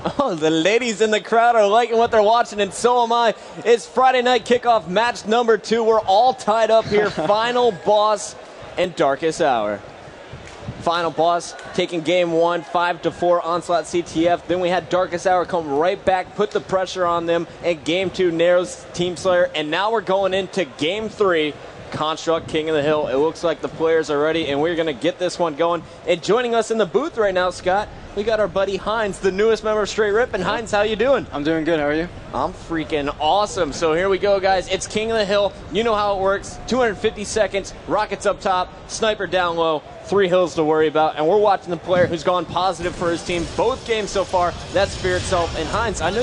Oh, the ladies in the crowd are liking what they're watching, and so am I. It's Friday night kickoff match number 2. We're all tied up here. Final Boss and Darkest Hour. Final Boss taking game 1, 5-4 Onslaught CTF. Then we had Darkest Hour come right back, put the pressure on them, and game 2 Narrows Team Slayer. And now we're going into game 3. Construct King of the Hill. It looks like the players are ready, and we're going to get this one going. And joining us in the booth right now, Scott, we got our buddy Heinz, the newest member of Straight Rip. And Heinz, how you doing? I'm doing good. How are you? I'm freaking awesome. So here we go, guys. It's King of the Hill. You know how it works. 250 seconds, rockets up top, sniper down low, 3 hills to worry about. And we're watching the player who's gone positive for his team both games so far. That's Fear Itself. And Heinz, I know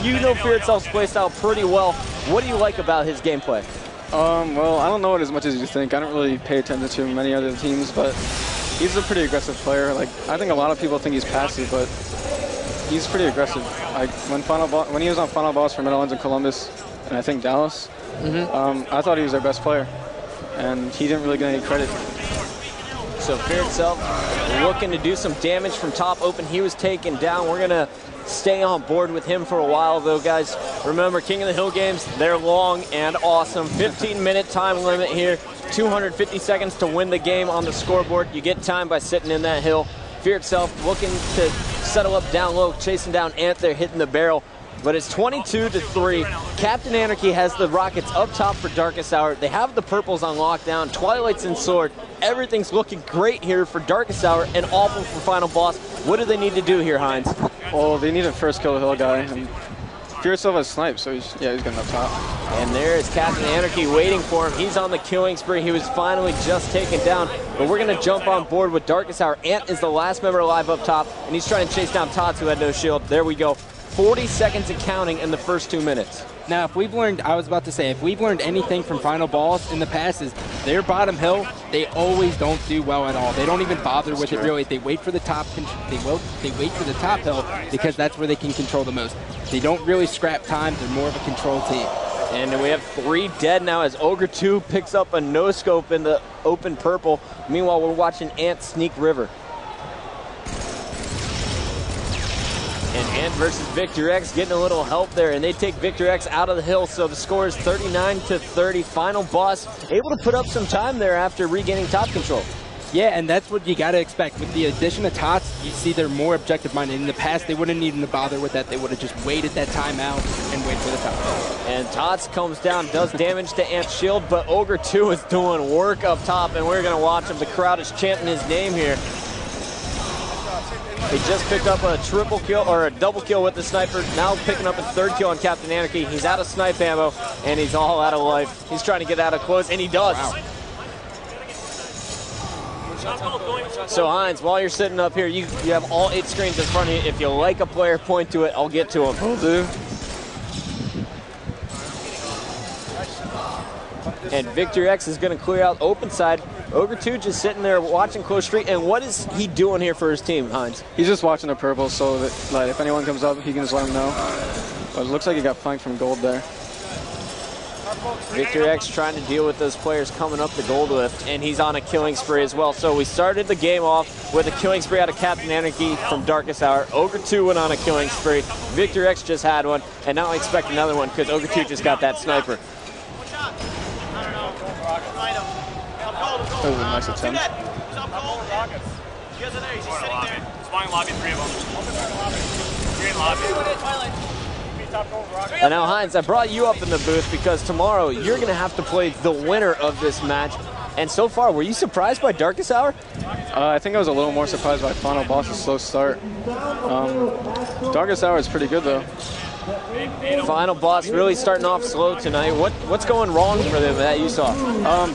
you know Fear Itself's playstyle pretty well. What do you like about his gameplay? Well, I don't know it as much as you think. I don't really pay attention to many other teams, but he's a pretty aggressive player. Like, I think a lot of people think he's passive, but he's pretty aggressive. Like, when he was on Final Boss for Meadowlands in Columbus, and I think Dallas, I thought he was their best player, and he didn't really get any credit. So Fear Itself looking to do some damage from top open. He was taken down. We're going to stay on board with him for a while, though, guys. Remember, King of the Hill games, they're long and awesome. 15-minute time limit here. 250 seconds to win the game on the scoreboard. You get time by sitting in that hill. Fear Itself looking to settle up down low, chasing down Ant there, hitting the barrel. But it's 22-3. Captain Anarchy has the rockets up top for Darkest Hour. They have the purples on lockdown. Twilight's in sword. Everything's looking great here for Darkest Hour and awful for Final Boss. What do they need to do here, Heinz? Well, they need to first kill the hill guy. And Fear Itself has snipe, so he's getting up top. And there is Captain Anarchy waiting for him. He's on the killing spree. He was finally just taken down. But we're going to jump on board with Darkest Hour. Ant is the last member alive up top, and he's trying to chase down Tots, who had no shield. There we go. 40 seconds and counting in the first 2 minutes. Now, if we've learned, I was about to say, if we've learned anything from Final Boss in the past is their bottom hill, they always don't do well at all. They don't even bother with it really. They wait for the top. They wait for the top hill because that's where they can control the most. They don't really scrap time. They're more of a control team. And we have 3 dead now as Ogre 2 picks up a no-scope in the open purple. Meanwhile, we're watching Ant sneak river. And Ant versus Victor X getting a little help there, and they take Victor X out of the hill, so the score is 39-30. Final Boss able to put up some time there after regaining top control. Yeah, and that's what you got to expect. With the addition of Tots, you see they're more objective-minded. In the past, they wouldn't need to bother with that. They would have just waited that time out and wait for the top. And Tots comes down, does damage to Ant's shield, but Ogre 2 is doing work up top, and we're going to watch him. The crowd is chanting his name here. He just picked up a triple kill, or a double kill with the sniper, now picking up a 3rd kill on Captain Anarchy. He's out of snipe ammo, and he's all out of life. He's trying to get out of close, and he does. Wow. So Heinz, while you're sitting up here, you have all 8 screens in front of you. If you like a player, point to it. I'll get to him. Will do. And Victor X is going to clear out open side. Ogre 2 just sitting there watching close street. And what is he doing here for his team, Heinz? He's just watching the purple, so that, like, if anyone comes up, he can just let him know. But it looks like he got flanked from gold there. Victor X trying to deal with those players coming up the gold lift, and he's on a killing spree as well. So we started the game off with a killing spree out of Captain Anarchy from Darkest Hour. Ogre 2 went on a killing spree. Victor X just had one, and now I expect another one because Ogre 2 just got that sniper. That was a nice attempt. Spawning lobby, 3 of them. 3 in lobby. And now, Heinz, I brought you up in the booth because tomorrow you're going to have to play the winner of this match. And so far, were you surprised by Darkest Hour? I think I was a little more surprised by Final Boss's slow start. Darkest Hour is pretty good, though. Final Boss really starting off slow tonight. What's going wrong for them that you saw?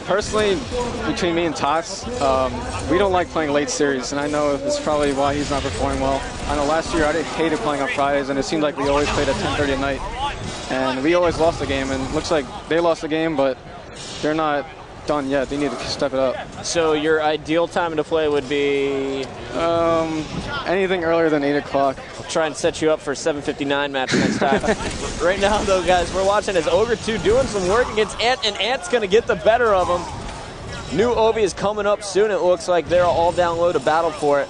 Personally, between me and Tots, we don't like playing late series, and I know that's probably why he's not performing well. I know last year I hated playing on Fridays, and it seemed like we always played at 10:30 at night, and we always lost the game. And it looks like they lost the game, but they're not done yet. They need to step it up. So your ideal time to play would be? Anything earlier than 8 o'clock. I'll try and set you up for a 7:59 match next time. Right now, though, guys, we're watching as Ogre 2 doing some work against Ant, and Ant's going to get the better of him. New Obi is coming up soon. It looks like they're all down low to battle for it.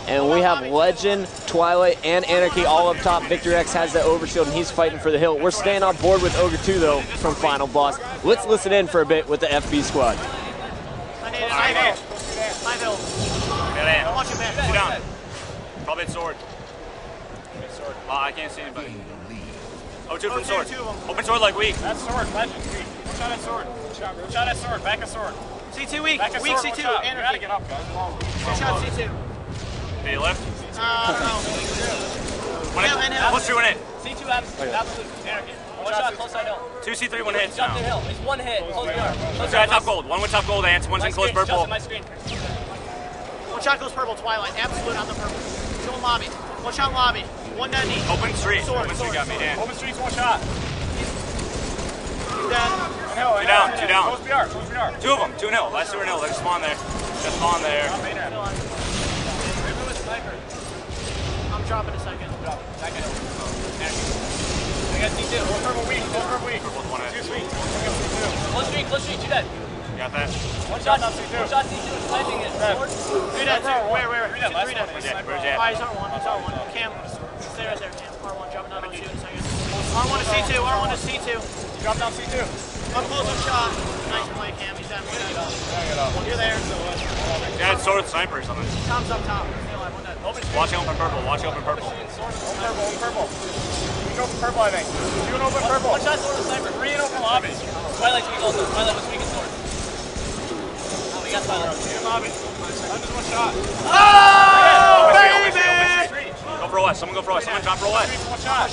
And we have Legend, Twilight, and Anarchy all up top. Victor X has that overshield, and he's fighting for the hill. We're staying on board with Ogre 2, though, from Final Boss. Let's listen in for a bit with the FB squad. Two down. Probably sword. I can't see anybody. Oh, two from sword. Open sword like weak. That's sword, Legend, weak. One shot at sword. One shot at sword, back at sword. C2 weak, Back at weak sword, C2, one shot. Anarchy. You gotta get up, guys. One shot C2. Did he lift? I don't know. One hit. and hill. Plus 2 1 hit. C2 absolute. Anarchy. One shot, close side hill. 2 C3, 1 hit. Jump the hill. It's one hit. Close guard. Two at top gold. One with top gold ants. One's in close purple. My screen. One shot goes purple, Twilight. Absolute on the purple. Two in lobby. One shot lobby. One down knee. Open street. Sword, Open street sword, got me. Dan. Open streets, one shot. Two down. And hill, Two down, two down. Close BR, close BR. Two of them. 2 0. Last 2 are 0. They're spawn there. Just spawn there. I'm dropping a second. I got C2. Close purple weak, close purple weak. Purple's 1 hit. Two sweet. Close street, 2 dead. Got that? One shot C2. One shot C2. Planting it. Sword. Three down, two. Where? Three down. Where's that? Where's that? Alright, he's R1. He's R1. Cam, stay right there, Cam. R1, dropping down on shoot in a second. R1 to C2. R1 to C2. Drop down C2. Up close, up shot. Nice play, Cam. He's down. You're there. Yeah, it's sword sniper or something. Tom's up top. Watch open purple. Watch open purple. Open purple. You can open purple, I think. You can open purple. One shot sword with sniper. 3 and open lobby. Twilight's weak also. Twilight was weak in sword. Oh, we got Twilight. 3 in lobby. Just one shot. Open street. Go for OS. Someone go for OS. Someone drop for OS. One shot.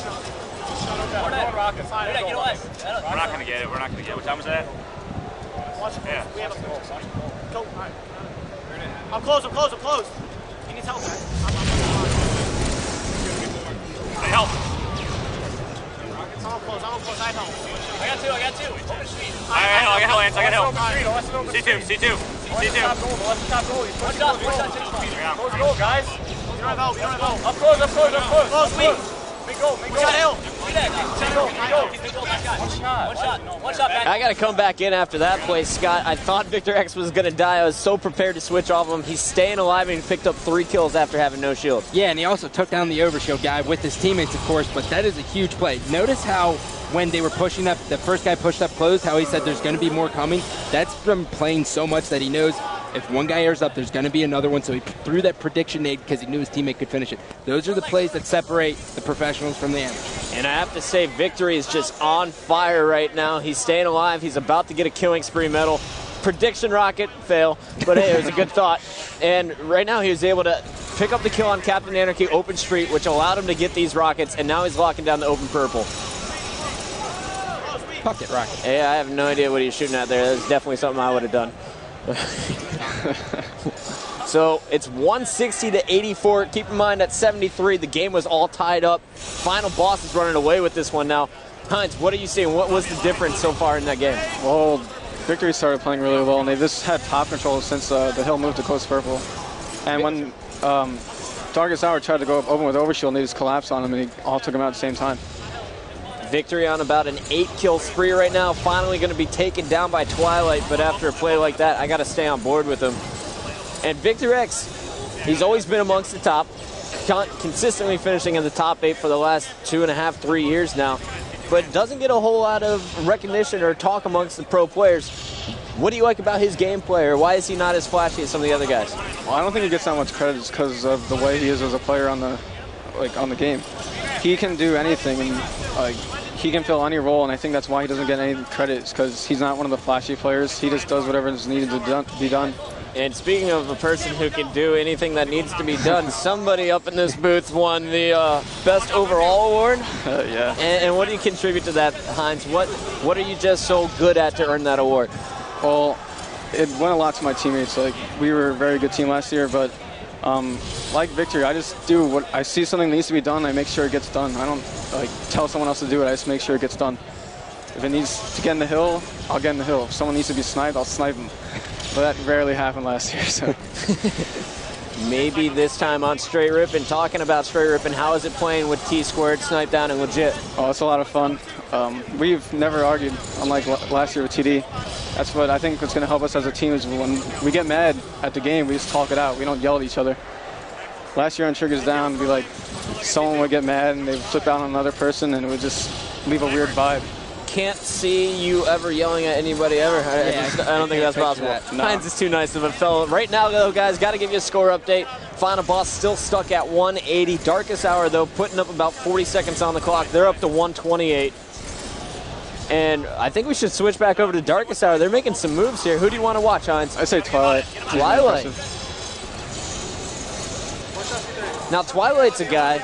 We're dead. rocket. Yeah, get away. We're not going to get it. We're not going to get it. What time was that? Yeah. We have a go. Alright. I'm close. He needs help, man. Hey, help. I'm close. I help. I got two. Open street. I got help, Ants. I got help. Open street. C2. Top goal. Top goal. He's One pushing shot, close one goal. shot, Close goal, guys. We don't have help. Up close. Close, weak. Big goal. We got hill. Two dead. One shot back. I got to come back in after that play, Scott. I thought Victor X was going to die. I was so prepared to switch off him. He's staying alive, and he picked up 3 kills after having no shield. Yeah, and he also took down the overshield guy with his teammates, of course, but that is a huge play. Notice how when they were pushing up, the first guy pushed up close, how he said there's going to be more coming. That's from playing so much that he knows if one guy airs up, there's going to be another one, so he threw that prediction aid because he knew his teammate could finish it. Those are the plays that separate the professionals from the amateurs. And I have to say, Victory is just on fire right now. He's staying alive. He's about to get a killing spree medal. Prediction rocket, fail, but hey, it was a good thought. And right now he was able to pick up the kill on Captain Anarchy open street, which allowed him to get these rockets, and now he's locking down the open purple. Fuck it, rocket. Hey, I have no idea what he was shooting at there. That was definitely something I would have done. So it's 160 to 84. Keep in mind at 73, the game was all tied up. Final Boss is running away with this one now. Heinz, what are you seeing? What was the difference so far in that game? Well, Victory started playing really well, and they just had top control since the hill moved to close purple. And when Darkest Hour tried to go up open with overshield, and they just collapsed on him, and he all took him out at the same time. Victory on about an 8-kill spree right now. Finally going to be taken down by Twilight, but after a play like that, I got to stay on board with him. And Victor X, he's always been amongst the top, consistently finishing in the top 8 for the last 2.5, 3 years now, but doesn't get a whole lot of recognition or talk amongst the pro players. What do you like about his gameplay, or why is he not as flashy as some of the other guys? Well, I don't think he gets that much credit just because of the way he is as a player on the game. He can do anything, and he can fill any role, and I think that's why he doesn't get any credit, because he's not one of the flashy players. He just does whatever is needed to be done. And speaking of a person who can do anything that needs to be done, somebody up in this booth won the Best Overall Award. Yeah. And what do you contribute to that, Heinz? What are you just so good at to earn that award? Well, it went a lot to my teammates. Like, we were a very good team last year, but like Victory, I just do what I see something that needs to be done. I make sure it gets done. I don't tell someone else to do it. I just make sure it gets done. If it needs to get in the hill, I'll get in the hill. If someone needs to be sniped, I'll snipe them. But that rarely happened last year. So maybe this time on Straight Rippin'. Talking about Straight Rippin', how is it playing with T-Squared, Snipe Down, and Legit? Oh, it's a lot of fun. We've never argued, unlike last year with TD. That's what I think what's going to help us as a team is when we get mad at the game, we just talk it out. We don't yell at each other. last year on Triggers Down, it'd be like someone would get mad and they'd flip out on another person and it would just leave a weird vibe. Can't see you ever yelling at anybody ever. I don't think that's possible. No. Hines is too nice of a fellow. Right now, though, guys, got to give you a score update. Final Boss still stuck at 180. Darkest Hour, though, putting up about 40 seconds on the clock. They're up to 128. And I think we should switch back over to Darkest Hour. They're making some moves here. Who do you want to watch, Hines? I say Twilight. Twilight. Now, Twilight's a guy,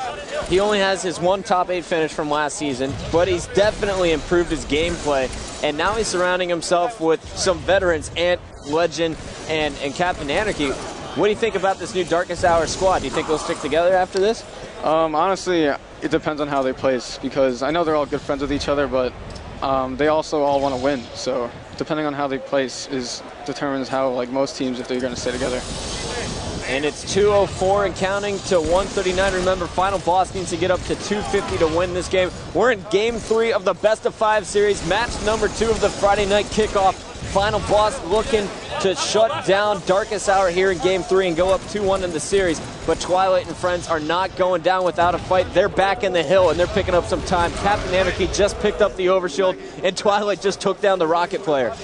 he only has his one top 8 finish from last season, but he's definitely improved his gameplay, and now he's surrounding himself with some veterans, Ant, Legend, and Captain Anarchy. What do you think about this new Darkest Hour squad? Do you think they'll stick together after this? Honestly, it depends on how they place, because I know they're all good friends with each other, but they also all want to win, so depending on how they place determines how, like most teams, if they're going to stay together. And it's 2:04 and counting to 139. Remember, Final Boss needs to get up to 250 to win this game. We're in Game 3 of the Best of 5 series, match number 2 of the Friday night kickoff. Final Boss looking to shut down Darkest Hour here in Game 3 and go up 2-1 in the series. But Twilight and friends are not going down without a fight. They're back in the hill, and they're picking up some time. Captain Anarchy just picked up the overshield, and Twilight just took down the rocket player.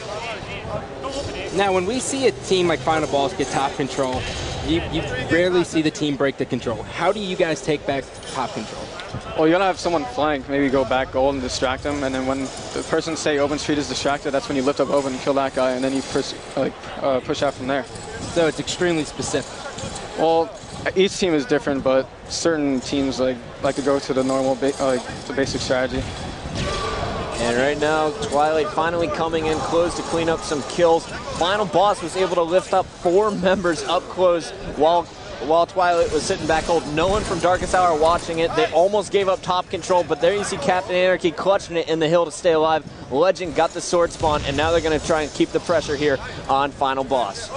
Now, when we see a team like Final Boss get top control, you rarely see the team break the control. How do you guys take back top control? Well, you gotta have someone flank, maybe go back gold and distract them, and then when the person say open street is distracted, that's when you lift up open and kill that guy, and then you push out from there. So it's extremely specific. Well, each team is different, but certain teams like to go to the normal, the basic strategy. And right now, Twilight finally coming in close to clean up some kills. Final Boss was able to lift up 4 members up close while Twilight was sitting back old. No one from Darkest Hour watching it. They almost gave up top control, but there you see Captain Anarchy clutching it in the hill to stay alive. Legend got the sword spawn, and now they're going to try and keep the pressure here on Final Boss.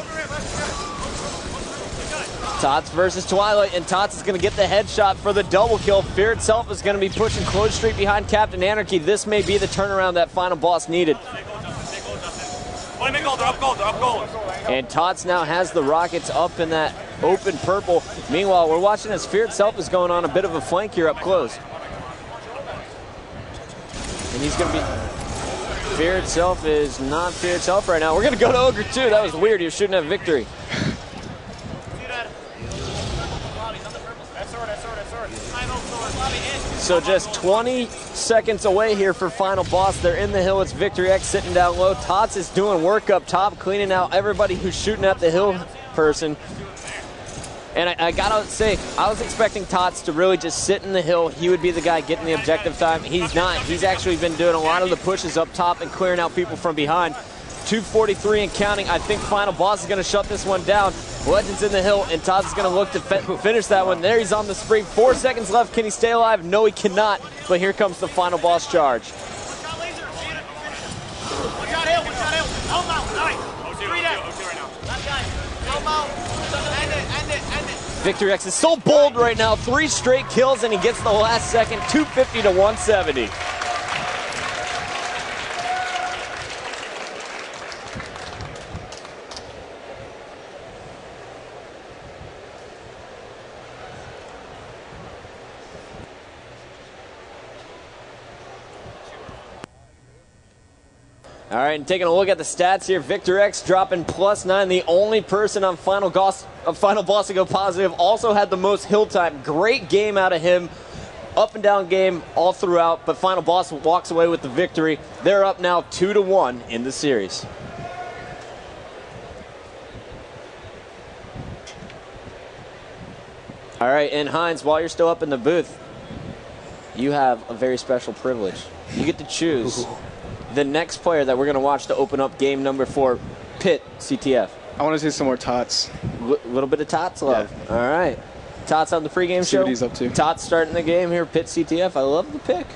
Tots versus Twilight, and Tots is going to get the headshot for the double kill. Fear itself is going to be pushing close street behind Captain Anarchy. This may be the turnaround that Final Boss needed. And Tots now has the rockets up in that open purple. Meanwhile, we're watching as Fear itself is going on a bit of a flank here up close. And he's going to be... Fear itself is not Fear itself right now. We're going to go to Ogre 2. That was weird. He was shooting at Victory. So just 20 seconds away here for Final Boss. They're in the hill. It's Victory X sitting down low. Tots is doing work up top, cleaning out everybody who's shooting at the hill person. And I gotta say, I was expecting Tots to really just sit in the hill. He would be the guy getting the objective time. He's not. He's actually been doing a lot of the pushes up top and clearing out people from behind. 2:43 and counting. I think Final Boss is going to shut this one down. Legend's in the hill, and Tots is going to look to finish that one. There he's on the spring. 4 seconds left. Can he stay alive? No, he cannot. But here comes the Final Boss charge. Victory X is so bold right now. 3 straight kills, and he gets the last second. 250 to 170. All right, and taking a look at the stats here, Victor X dropping +9. The only person on Final Boss to go positive. Also had the most hill time. Great game out of him. Up and down game all throughout, but Final Boss walks away with the victory. They're up now 2-1 in the series. All right, and Hines, while you're still up in the booth, you have a very special privilege. You get to choose the next player that we're going to watch to open up game number 4, Pitt CTF. I want to see some more Tots. Little bit of Tots love. Yeah. All right. Tots on the pregame show. See what he's up to. Tots starting the game here, Pitt CTF. I love the pick.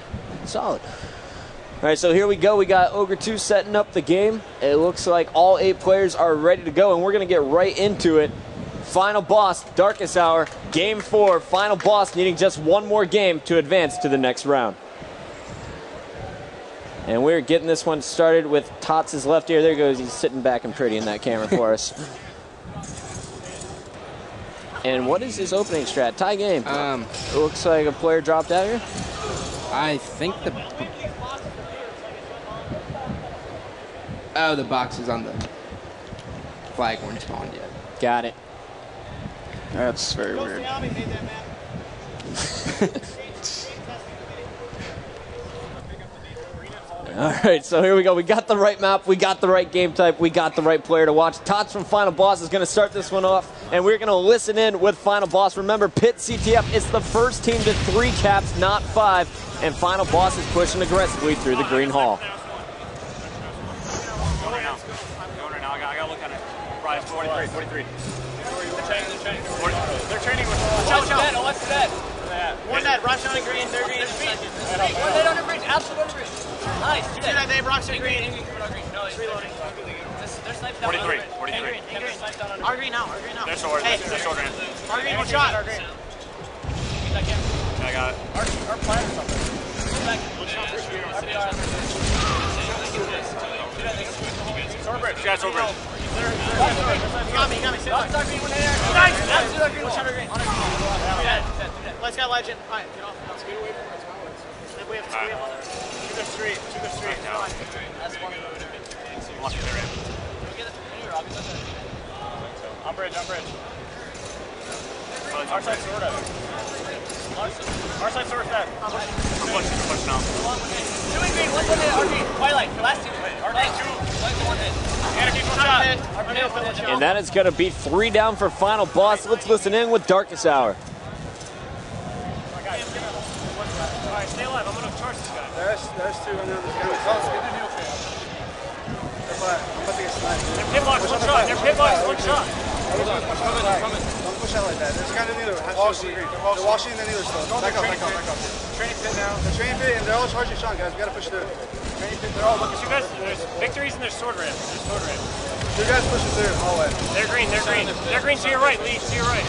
Solid. All right, so here we go. We got Ogre 2 setting up the game. It looks like all 8 players are ready to go, and we're going to get right into it. Final Boss, Darkest Hour, Game 4. Final Boss needing just one more game to advance to the next round. And we're getting this one started with Tots' left ear. There he goes. He's sitting back and pretty in that camera for us. And what is his opening strat? Tie game. It It looks like a player dropped out here. I think the box is on the flag weren't spawned yet. Got it. That's very weird. All right, so here we go. We got the right map. We got the right game type. We got the right player to watch. Tots from Final Boss is going to start this one off, and we're going to listen in with Final Boss. Remember, Pitt CTF is the first team to 3 caps, not 5, and Final Boss is pushing aggressively through the green hall. Going right now. I got to look at it. Rise 43. They're training with Watch out. Oh, what's that? One net, Rock on green, they're green. One net under green, absolute under green. Nice. Two net, they have rocks on green. No, it's reloading. There's snipes down 43. Our green now. They're sword. Hey, They're sword ran. our green, one shot. I got it. Our plan or something. Sword bridge. Yeah, sword bridge. You got me. Nice. Absolute green. One shot green. Let's get legend. All right, get off. Let's get away from it. We have two. There's three. That's one. Lucky they're in. On bridge. Our side sword at it. Our side sword dead. I'm pushing now. Doing green, one hit, RP. Twilight, the last two. Twilight, one hit. And that is going to be 3 down for Final Boss. Let's listen in with Darkest Hour. Alright, stay alive. I'm going to charge this guy. There's two on the other side. I'm about to get sniped. They're pit box, one shot. Don't push out like that. There's a guy on either. They're washing in either still. Back up. Training pit now. They're training pit and they're all charging shot, guys. We gotta push through. Training pit, they're all looking. You guys, there's victories and there's sword ramp. You guys pushing through hallway. They're green. They're green to your right, Lee. To your right.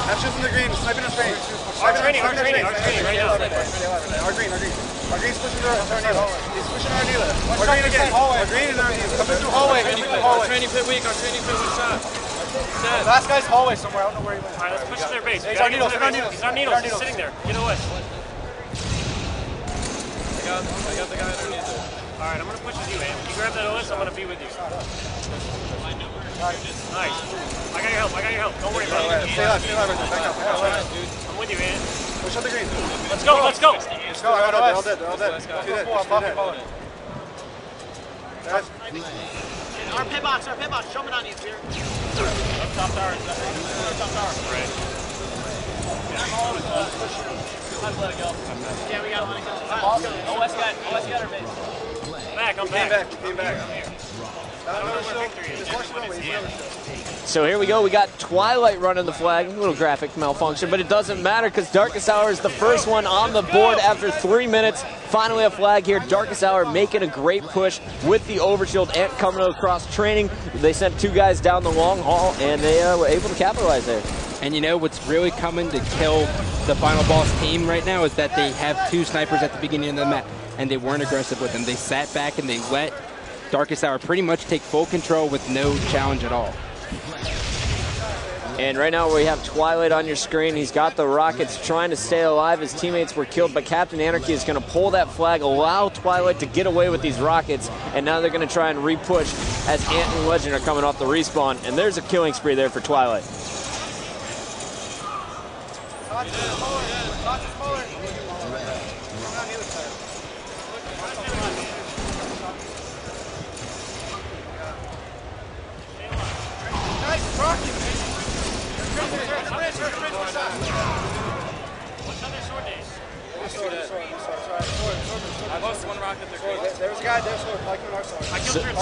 I'm shooting the green, sniping the train. Our training right now. Our green's pushing through our needle. He's pushing our needle. Our green again. Our green and our needle. Coming through hallway. Training pit weak. Our training pit one shot. Last guy's hallway somewhere. I don't know where he went. Alright, let's push to their base. He's on needles. He's on needles. He's sitting there. Get away. I got the guy underneath it. Alright, I'm gonna push with you, man. You grab that OS, I'm gonna be with you. Nice. I got your help. Don't worry about it. Stay alive right there. Back up. I'm with you, man. Push out the green. Let's go. Let's go. They're all dead. Our pit box, jumping on you, Peter. Top tower. Right. Let it go. Yeah, we got to let it go. OS got our base. I'm back. Came back. So here we go. We got Twilight running the flag. A little graphic malfunction, but it doesn't matter because Darkest Hour is the first one on the board after 3 minutes. Finally a flag here. Darkest Hour making a great push with the overshield and coming across training. They sent 2 guys down the long haul, and they were able to capitalize there. And you know what's really coming to kill the Final Boss team right now is that they have 2 snipers at the beginning of the map, and they weren't aggressive with them. They sat back and they let Darkest Hour pretty much take full control with no challenge at all. And right now we have Twilight on your screen. He's got the rockets trying to stay alive. His teammates were killed, but Captain Anarchy is going to pull that flag, allow Twilight to get away with these rockets, and now they're going to try and re-push as Ant and Legend are coming off the respawn. And there's a killing spree there for Twilight.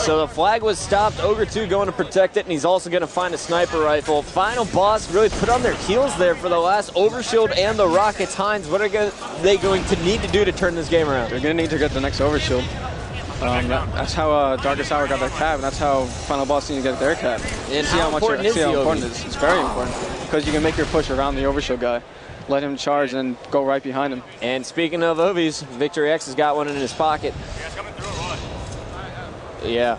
So the flag was stopped. Ogre 2 going to protect it, and he's also going to find a sniper rifle. Final Boss really put on their heels there for the last overshield and the rockets. Hines, what are they going to need to do to turn this game around? They're going to need to get the next overshield. That's how Darkest Hour got their cap, and that's how Final Boss need to get their cap. And see how important is the it is. It's very important because you can make your push around the overshield guy, let him charge, and go right behind him. And speaking of Ovies, Victory X has got one in his pocket. Yeah.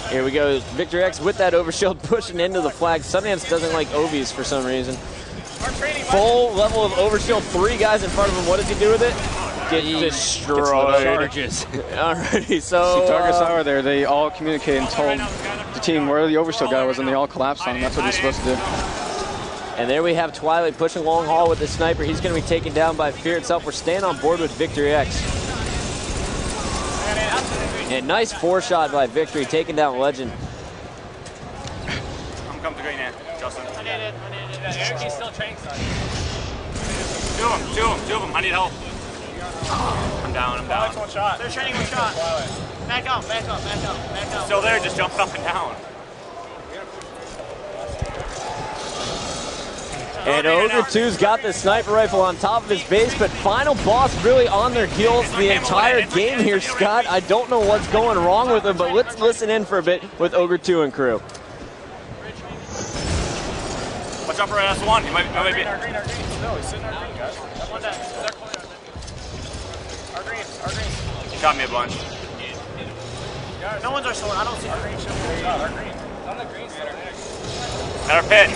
Here we go. Victor X with that overshield pushing into the flag. Sundance doesn't like Ovies for some reason. Full level of overshield. 3 guys in front of him. What does he do with it? Get destroyed. Charges. Alrighty, so. See, Darkest Hour there, they all communicated and told the team where the overshield guy was, and they all collapsed on him. That's what he's supposed to do. And there we have Twilight pushing long haul with the sniper. He's going to be taken down by Fear itself. We're staying on board with Victory X. And nice 4-shot by Victory, taking down Legend. I'm coming to green now, Justin. I need it. Eric's still training, son. Two of them. I need help. I'm down. One shot. They're training 1 shot. Back up. Still there, just jumping up and down. And Ogre 2's got the sniper rifle on top of his base, but Final Boss really on their heels the entire game here, Scott. I don't know what's going wrong with them, but let's listen in for a bit with Ogre 2 and crew. Watch out for S1. He might be. Our green. No, he's sitting our green, guys. One down. Our green. He shot me a bunch. No one's our sword. I don't see the green. Our green. On the green side. At our pit.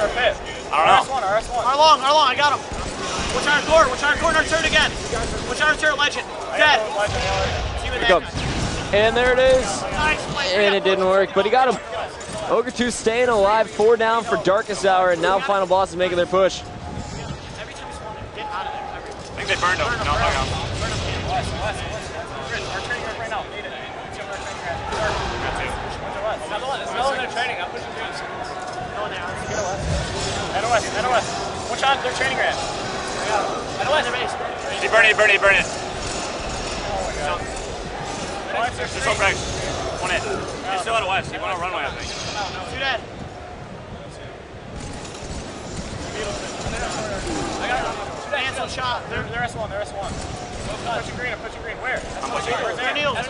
Our pit. I don't know. Our S1. Our long, I got him. Watch our core. Our turret again. Watch our turret, Legend. Dead. Here it comes. And there it is. And it didn't work, but he got him. Ogre 2 staying alive, 4 down for Darkest Hour, and now Final Boss is making their push. Every time you spawn, get out of there. I think they burned him. No, fuck him. Our training right now. Need it. There's no one in their training. I'm pushing green. No, they are. Head west. One shot, their training ramp. Head west. He burned it. There's some Greg. One hit. He's still out of west. He went on runway, I think. Two dead. Cancel shot. They're S1. I'm pushing green. Where? I'm pushing green. They're Neil. In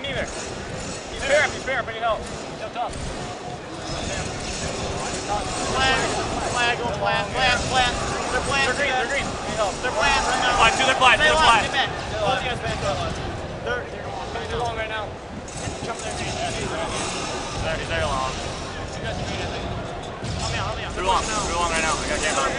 neither. He's fair, but you know. He jumped off. Flag. They're plant. They're green. They're plant right now. Flat, they're flat. Stay back. Both you guys back up. They're Too long right now. jump there. He's very long. Help me out. Too long right now. I got camera.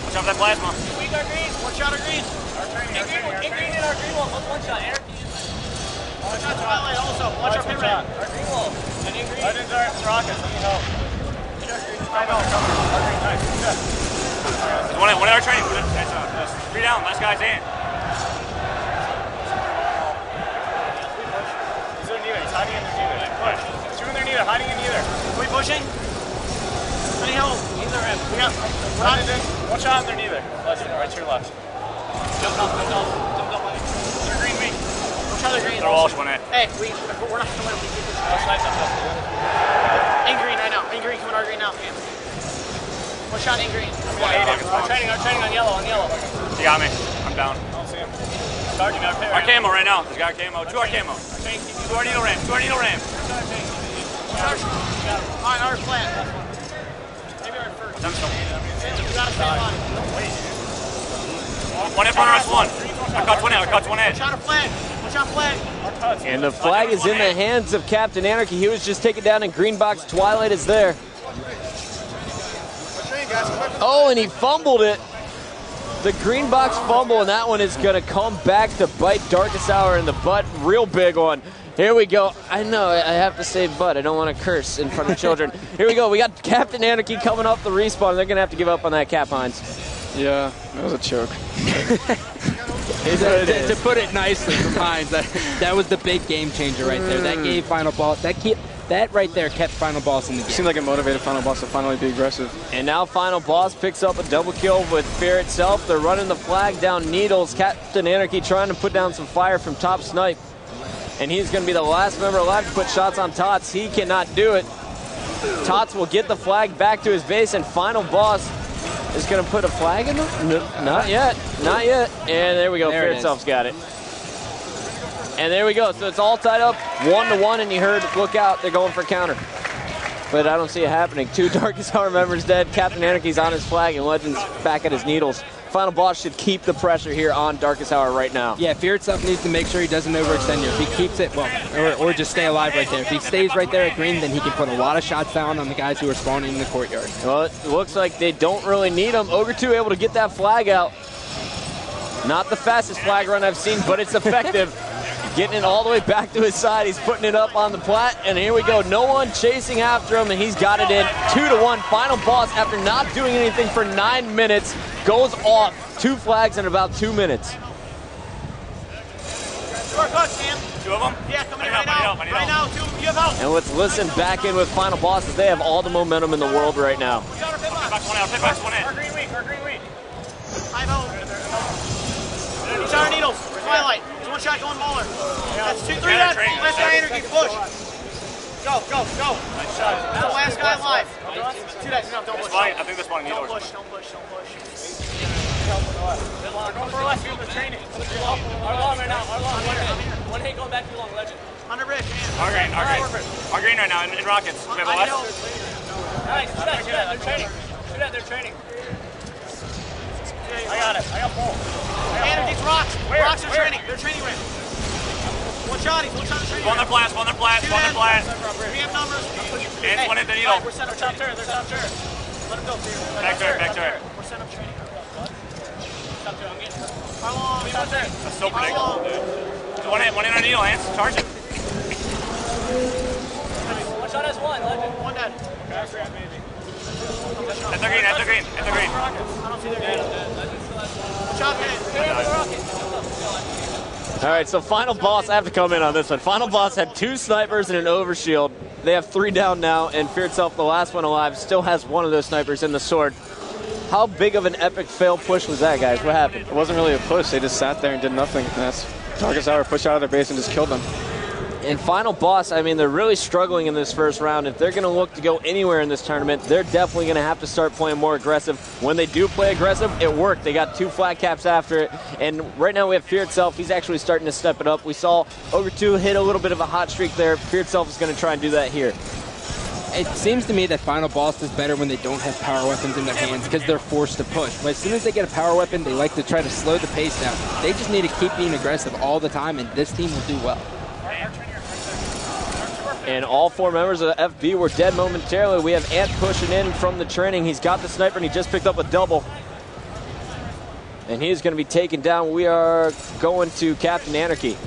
Watch out for that plasma. Weak our green. One shot of green. In green in our green wall. One shot. Eric. One shot Twilight also. Watch our pit ramp. Our green wall. And in green. Legends are rockets. I need help. I know. Our green. Nice. Good. One in our training. 3 down. Last guy's in. He's in neither. He's hiding in neither. Push. He's doing their neither. Hiding in neither. Are we pushing? I need help. Neither end. We got. One shot in their neither. Legend. Right to your left. Jump up. They're green weak. One shot of green. They're Walsh one hit. Hey, we're not gonna let them keep this. In green right now. In green, coming our green now. One shot in green. Our training on yellow. He got me. I'm down. I don't see him. Targeting our pit Our ramp. camo right now. He's got camo. 2 our camo. 2 our needle ramp. Alright, our flat. Maybe our first. We gotta stay alive. One hit on S1. I cut one hit. One shot of flag. And the flag is in the hands of Captain Anarchy. He was just taken down in green box. Twilight is there. Oh, and he fumbled it. The green box fumble, and that one is going to come back to bite Darkest Hour in the butt. Real big one. Here we go. I know, I have to say butt. I don't want to curse in front of children. Here we go. We got Captain Anarchy coming off the respawn. They're going to have to give up on that, Cap Hines. Yeah, that was a choke. To put it nicely from Hines, that was the big game changer right there. That gave Final Boss, that right there kept Final Boss in the game. Seemed like it motivated Final Boss to finally be aggressive. And now Final Boss picks up a double kill with Fear itself. They're running the flag down Needles. Captain Anarchy trying to put down some fire from top snipe. And he's going to be the last member alive to put shots on Tots. He cannot do it. Tots will get the flag back to his base, and Final Boss is going to put a flag in them? No, not yet. Not yet. And there we go. Fear itself's got it. And there we go. So it's all tied up 1-1, and you heard, look out, they're going for counter. but I don't see it happening. 2 Darkest Hour members dead. Captain Anarchy's on his flag, and Legends back at his needles. Final boss should keep the pressure here on Darkest Hour right now. Yeah, Fear Itself needs to make sure he doesn't overextend here. If he keeps it, well, or just stay alive right there. If he stays right there at green, then he can put a lot of shots down on the guys who are spawning in the courtyard. Well, it looks like they don't really need him. Ogre 2 able to get that flag out. Not the fastest flag run I've seen, but it's effective. Getting it all the way back to his side. He's putting it up on the plat, and here we go. No one chasing after him, and he's got it in. 2-1. Final boss, after not doing anything for 9 minutes, goes off. 2 flags in about 2 minutes. Score, good, Sam. 2 of them? Yeah, come in right now. Right now, 2. You have help. And let's listen back in with Final Bosses. They have all the momentum in the world right now. Pitbox 1 out, pitbox 1 in. Our green weak. I'm out. He's our needles. Twilight. There's 1 shot going Mauler. That's 2, 3 dead. Last guy energy. Push. Go. That's the last guy alive. 2 dead. No, don't push. I think this one Don't needles. push. Going for less, the training. Our long right now, our long. 1 hit going back to long, Legend. On the bridge, man. Our green right now in rockets. We have a left. Nice, do that, they're training. I got it, I got full. Energy's rocks. Where? Rocks are training. They're training ring. 1 shot of training. One their blast. 2 dead. We have numbers. And 1 in the needle. We're set up training. Let him go, Fear. Back to it. We're set up training. How long? That's so predictable, dude. 1 in our needle, Lance. Charge it. 1 shot has 1, Legend. 1 dead. At the green. I don't see their dead. 1 shot dead. All right, so Final Boss, I have to come in on this one. Final Boss had 2 snipers and an overshield. They have 3 down now, and Fear Itself, the last one alive, still has 1 of those snipers in the sword. How big of an epic fail push was that, guys? What happened? It wasn't really a push. They just sat there and did nothing. And that's Darkest Hour pushed out of their base and just killed them. And Final Boss, I mean, they're really struggling in this first round. If they're going to look to go anywhere in this tournament, they're definitely going to have to start playing more aggressive. When they do play aggressive, it worked. They got 2 flag caps after it. And right now we have Fear Itself. He's actually starting to step it up. We saw Ogre 2 hit a little bit of a hot streak there. Fear Itself is going to try and do that here. It seems to me that Final Boss is better when they don't have power weapons in their hands because they're forced to push. But as soon as they get a power weapon, they like to try to slow the pace down. They just need to keep being aggressive all the time, and this team will do well. And all 4 members of the FB were dead momentarily. We have Ant pushing in from the training. He's got the sniper, and he just picked up a double. And he's going to be taken down. We are going to Captain Anarchy.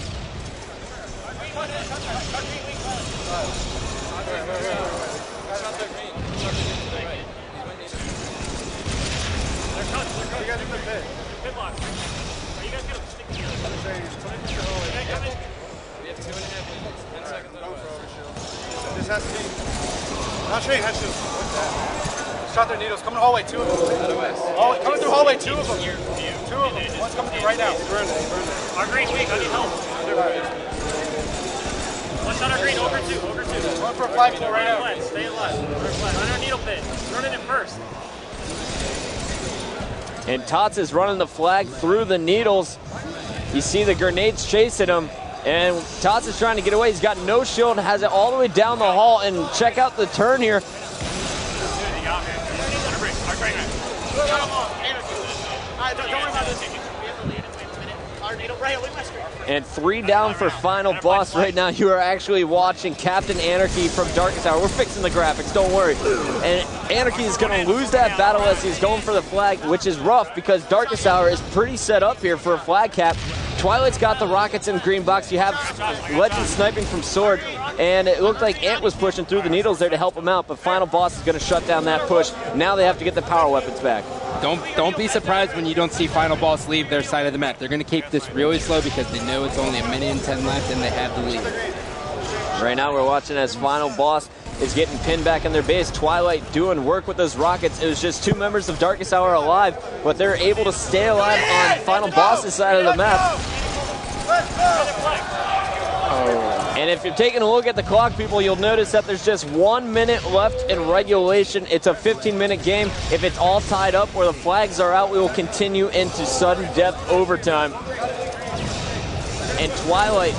This has to be. Not train, has to. Shot their needles. Coming hallway, 2 of them. Coming through hallway, 2 of them. 2 of them. One's coming through right now. Burned it. Our green weak. I need help. 1 shot our green. Over 2. Going for a flag pull right now. Stay alive. On our needle pit. Run it in first. And Tots is running the flag through the needles. You see the grenades chasing him. And Tots is trying to get away. He's got no shield, has it all the way down the hall. And check out the turn here. And 3 down for Final Boss right now. You are actually watching Captain Anarchy from Darkest Hour. We're fixing the graphics, don't worry. And Anarchy is going to lose that battle as he's going for the flag, which is rough because Darkest Hour is pretty set up here for a flag cap. Twilight's got the rockets in green box. You have Legend sniping from sword, and it looked like Ant was pushing through the needles there to help him out, but Final Boss is going to shut down that push. Now they have to get the power weapons back. Don't be surprised when you don't see Final Boss leave their side of the map. They're going to keep this really slow because they know it's only 1 minute and 10 left and they have the lead. Right now we're watching as Final Boss is getting pinned back in their base. Twilight doing work with those rockets. It was just 2 members of Darkest Hour alive, but they're able to stay alive on Final Boss's side of the map. And if you're taking a look at the clock, people, you'll notice that there's just 1 minute left in regulation. It's a 15-minute game. If it's all tied up where the flags are out, we will continue into sudden death overtime. And Twilight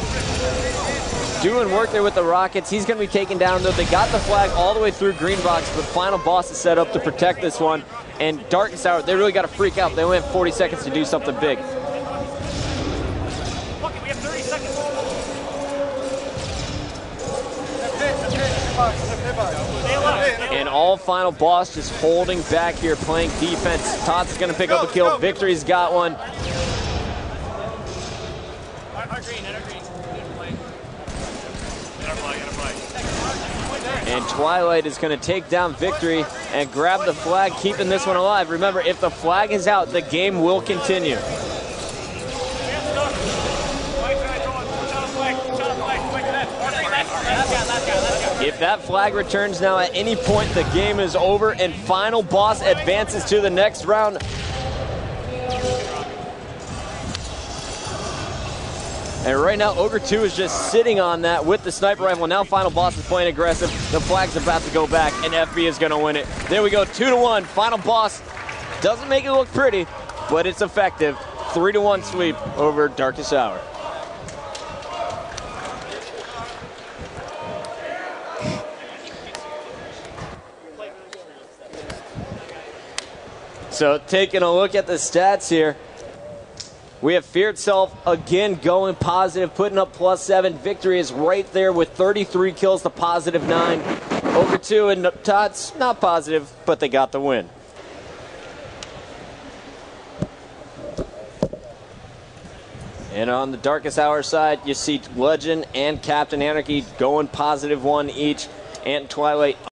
doing work there with the Rockets. He's going to be taken down, though. They got the flag all the way through green box, but Final Boss is set up to protect this one. And Darkest Hour, they really got to freak out. They only have 40 seconds to do something big. Fuck it, we have 30 seconds. And all Final Boss just holding back here, playing defense. Tots is going to pick up a kill. Victory's got one. And Twilight is going to take down Victory and grab the flag, keeping this one alive. Remember, if the flag is out, the game will continue. If that flag returns now at any point, the game is over and Final Boss advances to the next round. And right now, Ogre 2 is just sitting on that with the sniper rifle. Now Final Boss is playing aggressive. The flag's about to go back, and FB is going to win it. There we go, 2-1. Final Boss doesn't make it look pretty, but it's effective. 3-1 sweep over Darkest Hour. So taking a look at the stats here, we have Fear Itself again going positive, putting up +7. Victory is right there with 33 kills to +9. Ogre 2 and Tots, not positive, but they got the win. And on the Darkest Hour side, you see Legend and Captain Anarchy going +1 each, and Twilight